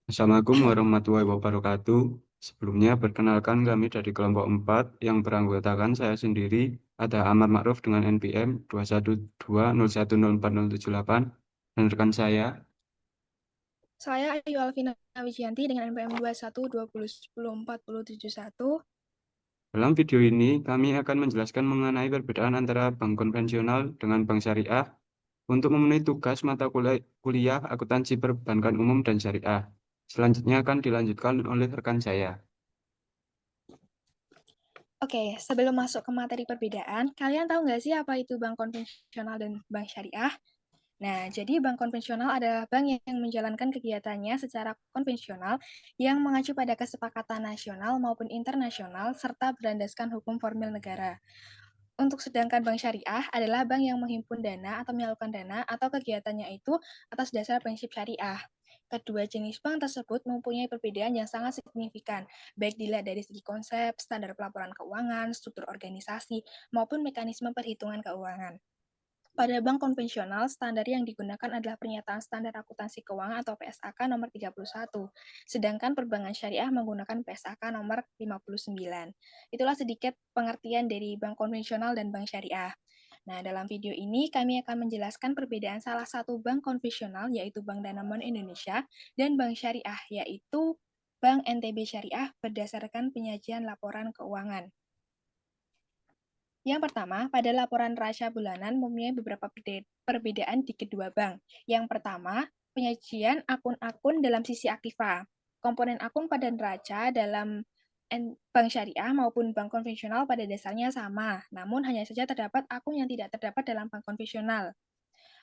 Assalamualaikum warahmatullahi wabarakatuh. Sebelumnya, perkenalkan kami dari kelompok 4 yang beranggotakan saya sendiri, ada Amar Ma'ruf dengan NPM 212010478, dan rekan saya. Saya Ayu Alvina Wijianti dengan NPM 21 20 10 40 71. Dalam video ini, kami akan menjelaskan mengenai perbedaan antara bank konvensional dengan bank syariah untuk memenuhi tugas mata kuliah akuntansi perbankan umum dan syariah. Selanjutnya akan dilanjutkan oleh rekan saya. Oke, sebelum masuk ke materi perbedaan, kalian tahu nggak sih apa itu bank konvensional dan bank syariah? Nah, jadi bank konvensional adalah bank yang menjalankan kegiatannya secara konvensional yang mengacu pada kesepakatan nasional maupun internasional serta berlandaskan hukum formil negara. Untuk sedangkan bank syariah adalah bank yang menghimpun dana atau menyalurkan dana atau kegiatannya itu atas dasar prinsip syariah. Kedua jenis bank tersebut mempunyai perbedaan yang sangat signifikan, baik dilihat dari segi konsep, standar pelaporan keuangan, struktur organisasi, maupun mekanisme perhitungan keuangan. Pada bank konvensional, standar yang digunakan adalah Pernyataan Standar Akuntansi Keuangan atau PSAK nomor 31, sedangkan perbankan syariah menggunakan PSAK nomor 59. Itulah sedikit pengertian dari bank konvensional dan bank syariah. Nah, dalam video ini kami akan menjelaskan perbedaan salah satu bank konvensional, yaitu Bank Danamon Indonesia, dan bank syariah, yaitu Bank NTB Syariah berdasarkan penyajian laporan keuangan. Yang pertama, pada laporan neraca bulanan mempunyai beberapa perbedaan di kedua bank. Yang pertama, penyajian akun-akun dalam sisi aktiva. Komponen akun pada neraca dalam bank syariah maupun bank konvensional pada dasarnya sama, namun hanya saja terdapat akun yang tidak terdapat dalam bank konvensional.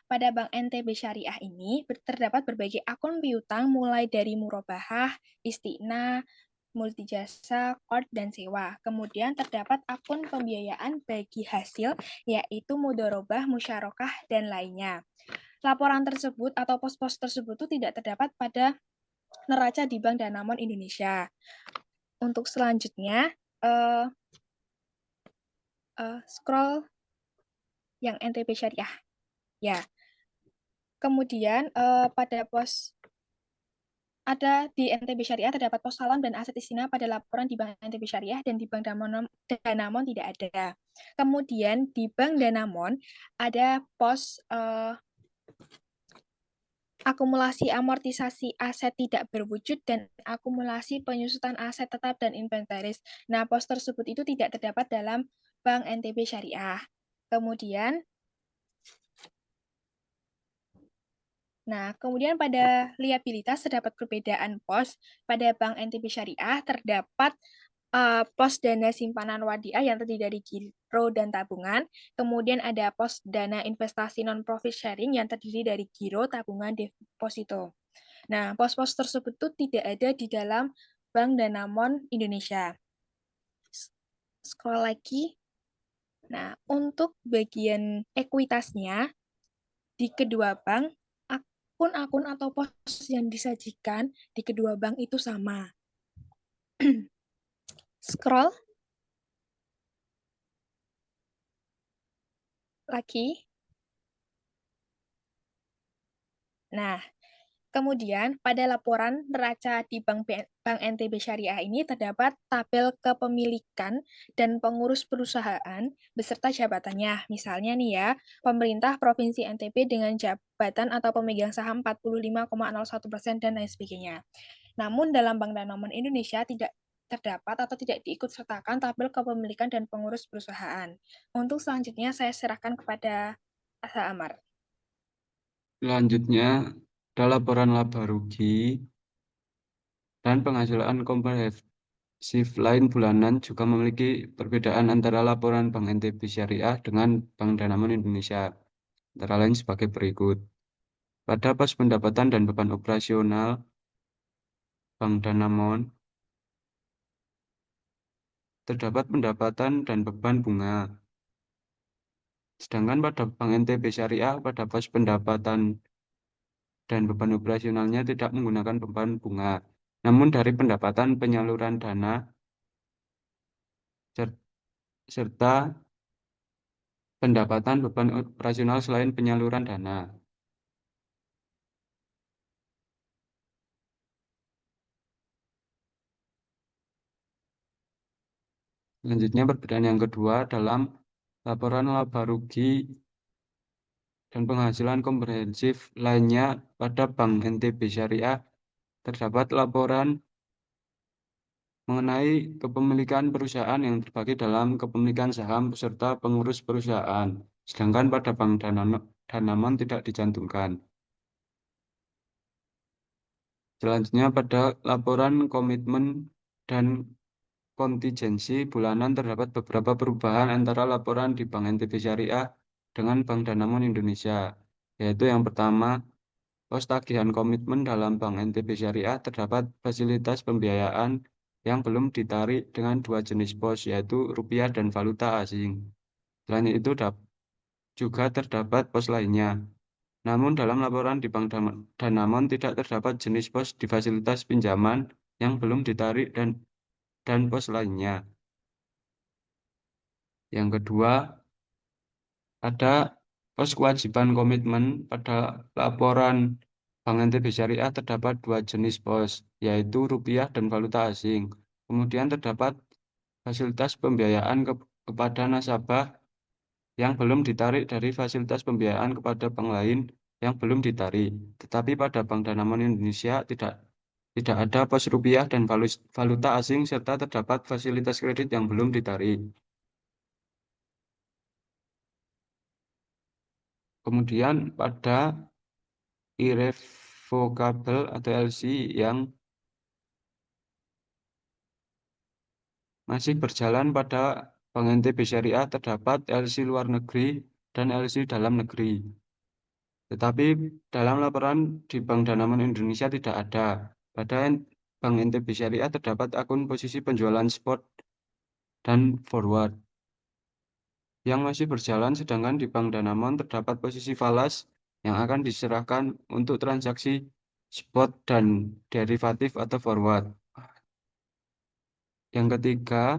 Pada Bank NTB Syariah ini terdapat berbagai akun piutang mulai dari murabahah, istiqna, multijasa, cord, dan sewa. Kemudian terdapat akun pembiayaan bagi hasil, yaitu mudharabah, musyarakah, dan lainnya. Laporan tersebut atau pos-pos tersebut itu tidak terdapat pada neraca di Bank Danamon Indonesia. Untuk selanjutnya, scroll yang NTB Syariah. Ya. Kemudian pada pos ada di NTB Syariah terdapat pos salam dan aset istimewa pada laporan di Bank NTB Syariah dan di Bank Danamon tidak ada. Kemudian di Bank Danamon ada pos akumulasi amortisasi aset tidak berwujud dan akumulasi penyusutan aset tetap dan inventaris. Nah, pos tersebut itu tidak terdapat dalam Bank NTB Syariah. Kemudian pada liabilitas terdapat perbedaan pos. Pada Bank NTB Syariah terdapat pos dana simpanan wadiah yang terdiri dari giro dan tabungan. Kemudian ada pos dana investasi non-profit sharing yang terdiri dari giro, tabungan, deposito. Nah, pos-pos tersebut itu tidak ada di dalam Bank Danamon Indonesia. Scroll lagi. Nah, untuk bagian ekuitasnya, di kedua bank, akun-akun atau pos yang disajikan di kedua bank itu sama. Scroll lagi. Nah, kemudian pada laporan neraca di Bank NTB Syariah ini terdapat tabel kepemilikan dan pengurus perusahaan beserta jabatannya. Misalnya nih ya, pemerintah Provinsi NTB dengan jabatan atau pemegang saham 45,01% dan lain sebagainya. Namun dalam Bank Danamon Indonesia tidak terdapat atau tidak diikut sertakan tabel kepemilikan dan pengurus perusahaan. Untuk selanjutnya saya serahkan kepada Asa Amar. Selanjutnya, ada laporan laba rugi dan penghasilan komprehensif lain bulanan juga memiliki perbedaan antara laporan Bank NTB Syariah dengan Bank Danamon Indonesia, antara lain sebagai berikut. Pada pos pendapatan dan beban operasional Bank Danamon, terdapat pendapatan dan beban bunga. Sedangkan pada Bank NTB Syariah, pada pos pendapatan dan beban operasionalnya tidak menggunakan beban bunga, namun dari pendapatan penyaluran dana serta pendapatan beban operasional selain penyaluran dana. Selanjutnya perbedaan yang kedua dalam laporan laba rugi dan penghasilan komprehensif lainnya pada Bank NTB Syariah terdapat laporan mengenai kepemilikan perusahaan yang terbagi dalam kepemilikan saham beserta pengurus perusahaan, sedangkan pada Bank Danamon tidak dicantumkan. Selanjutnya pada laporan komitmen dan kontingensi bulanan terdapat beberapa perubahan antara laporan di Bank NTB Syariah dengan Bank Danamon Indonesia, yaitu yang pertama, pos tagihan komitmen dalam Bank NTB Syariah terdapat fasilitas pembiayaan yang belum ditarik dengan dua jenis pos, yaitu rupiah dan valuta asing. Selain itu, juga terdapat pos lainnya. Namun dalam laporan di Bank Danamon tidak terdapat jenis pos di fasilitas pinjaman yang belum ditarik dan pos lainnya. Yang kedua, ada pos kewajiban komitmen pada laporan Bank NTB Syariah terdapat dua jenis pos, yaitu rupiah dan valuta asing. Kemudian terdapat fasilitas pembiayaan kepada nasabah yang belum ditarik dari fasilitas pembiayaan kepada bank lain yang belum ditarik. Tetapi pada Bank Danamon Indonesia tidak ada pos rupiah dan valuta asing serta terdapat fasilitas kredit yang belum ditarik. Kemudian pada irrevocable atau LC yang masih berjalan pada Bank NTB Syariah terdapat LC luar negeri dan LC dalam negeri. Tetapi dalam laporan di Bank Danamon Indonesia tidak ada. Pada Bank NTB Syariah terdapat akun posisi penjualan spot dan forward yang masih berjalan, sedangkan di Bank Danamon terdapat posisi falas yang akan diserahkan untuk transaksi spot dan derivatif atau forward. Yang ketiga,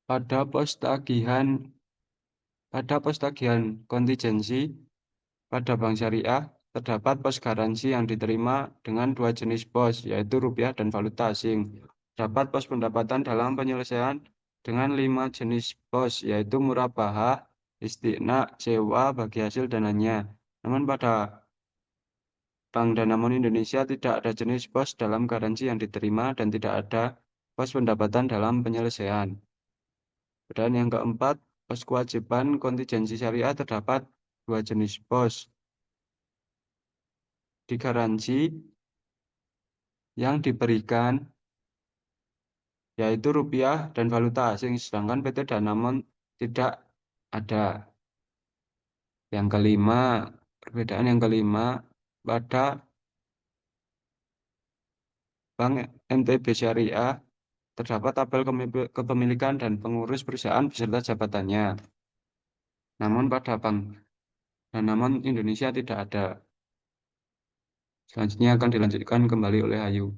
pada pos tagihan kontingensi pada Bank Syariah terdapat pos garansi yang diterima dengan dua jenis pos, yaitu rupiah dan valuta asing. Terdapat pos pendapatan dalam penyelesaian dengan 5 jenis pos, yaitu murabahah, istiqna, sewa, bagi hasil dananya. Namun pada Bank Danamon Indonesia tidak ada jenis pos dalam garansi yang diterima dan tidak ada pos pendapatan dalam penyelesaian. Dan yang keempat, pos kewajiban kontingensi syariah terdapat dua jenis pos. Di garansi yang diberikan yaitu rupiah dan valuta asing, sedangkan PT Danamon tidak ada. Yang kelima, perbedaan yang kelima, pada Bank NTB Syariah terdapat tabel kepemilikan dan pengurus perusahaan beserta jabatannya. Namun pada Bank Danamon Indonesia tidak ada. Selanjutnya akan dilanjutkan kembali oleh Ayu.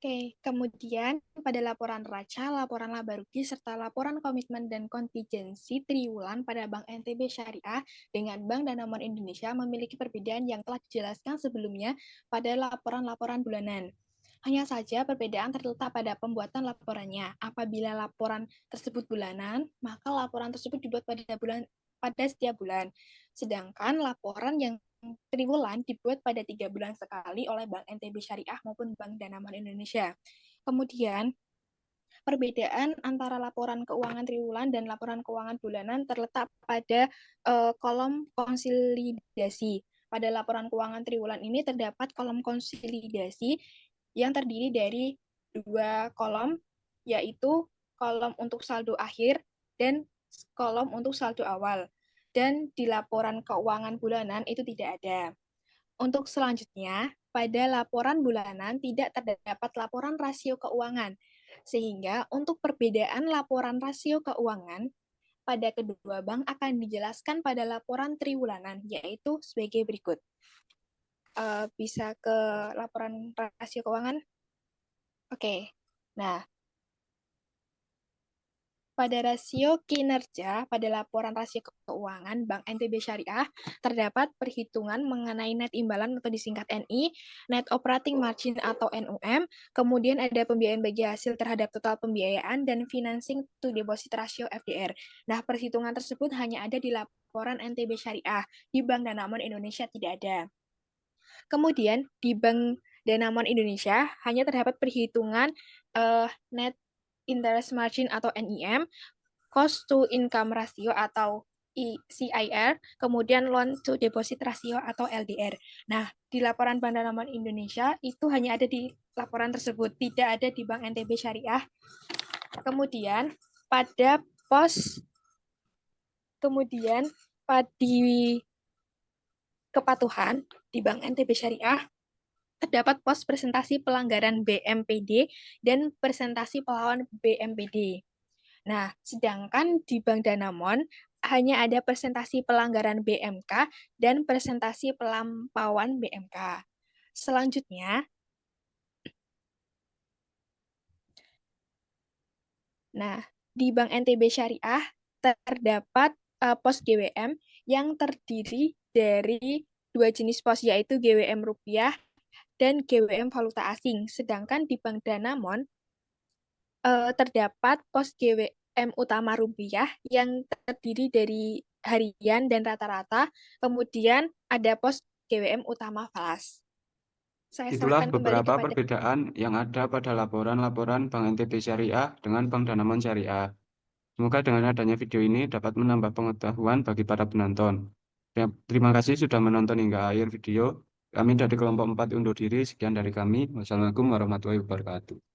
Oke, kemudian pada laporan raca, laporan laba rugi, serta laporan komitmen dan kontingensi triwulan pada Bank NTB Syariah dengan Bank Danamon Indonesia memiliki perbedaan yang telah dijelaskan sebelumnya pada laporan-laporan bulanan. Hanya saja perbedaan terletak pada pembuatan laporannya. Apabila laporan tersebut bulanan, maka laporan tersebut dibuat pada setiap bulan. Sedangkan laporan yang triwulan dibuat pada 3 bulan sekali oleh Bank NTB Syariah maupun Bank Danamon Indonesia. Kemudian, perbedaan antara laporan keuangan triwulan dan laporan keuangan bulanan terletak pada kolom konsolidasi. Pada laporan keuangan triwulan ini terdapat kolom konsolidasi yang terdiri dari dua kolom, yaitu kolom untuk saldo akhir dan kolom untuk saldo awal. Dan di laporan keuangan bulanan itu tidak ada. Untuk selanjutnya, pada laporan bulanan tidak terdapat laporan rasio keuangan, sehingga untuk perbedaan laporan rasio keuangan pada kedua bank akan dijelaskan pada laporan triwulanan, yaitu sebagai berikut. Bisa ke laporan rasio keuangan? Oke, nah Pada rasio kinerja, pada laporan rasio keuangan Bank NTB Syariah, terdapat perhitungan mengenai net imbalan atau disingkat NI, net operating margin atau NOM, kemudian ada pembiayaan bagi hasil terhadap total pembiayaan, dan financing to deposit ratio FDR. Nah, perhitungan tersebut hanya ada di laporan NTB Syariah, di Bank Danamon Indonesia tidak ada. Kemudian, di Bank Danamon Indonesia hanya terdapat perhitungan net interest margin atau NIM, cost to income ratio atau CIR, kemudian loan to deposit ratio atau LDR. Nah, di laporan Bank Danamon Indonesia itu hanya ada di laporan tersebut, tidak ada di Bank NTB Syariah. Kemudian pada di kepatuhan di Bank NTB Syariah terdapat pos presentasi pelanggaran BMPD dan presentasi pelawan BMPD. Nah, sedangkan di Bank Danamon hanya ada presentasi pelanggaran BMK dan presentasi pelampauan BMK. Selanjutnya, nah, di Bank NTB Syariah terdapat pos GWM yang terdiri dari dua jenis pos, yaitu GWM rupiah dan GWM valuta asing. Sedangkan di Bank Danamon terdapat pos GWM utama rupiah yang terdiri dari harian dan rata-rata, kemudian ada pos GWM utama falas. Saya Itulah serahkan kembali beberapa kepada perbedaan yang ada pada laporan-laporan Bank NTB Syariah dengan Bank Danamon Syariah. Semoga dengan adanya video ini dapat menambah pengetahuan bagi para penonton. Ya, terima kasih sudah menonton hingga akhir video. Kami dari kelompok 4 undur diri. Sekian dari kami. Wassalamualaikum warahmatullahi wabarakatuh.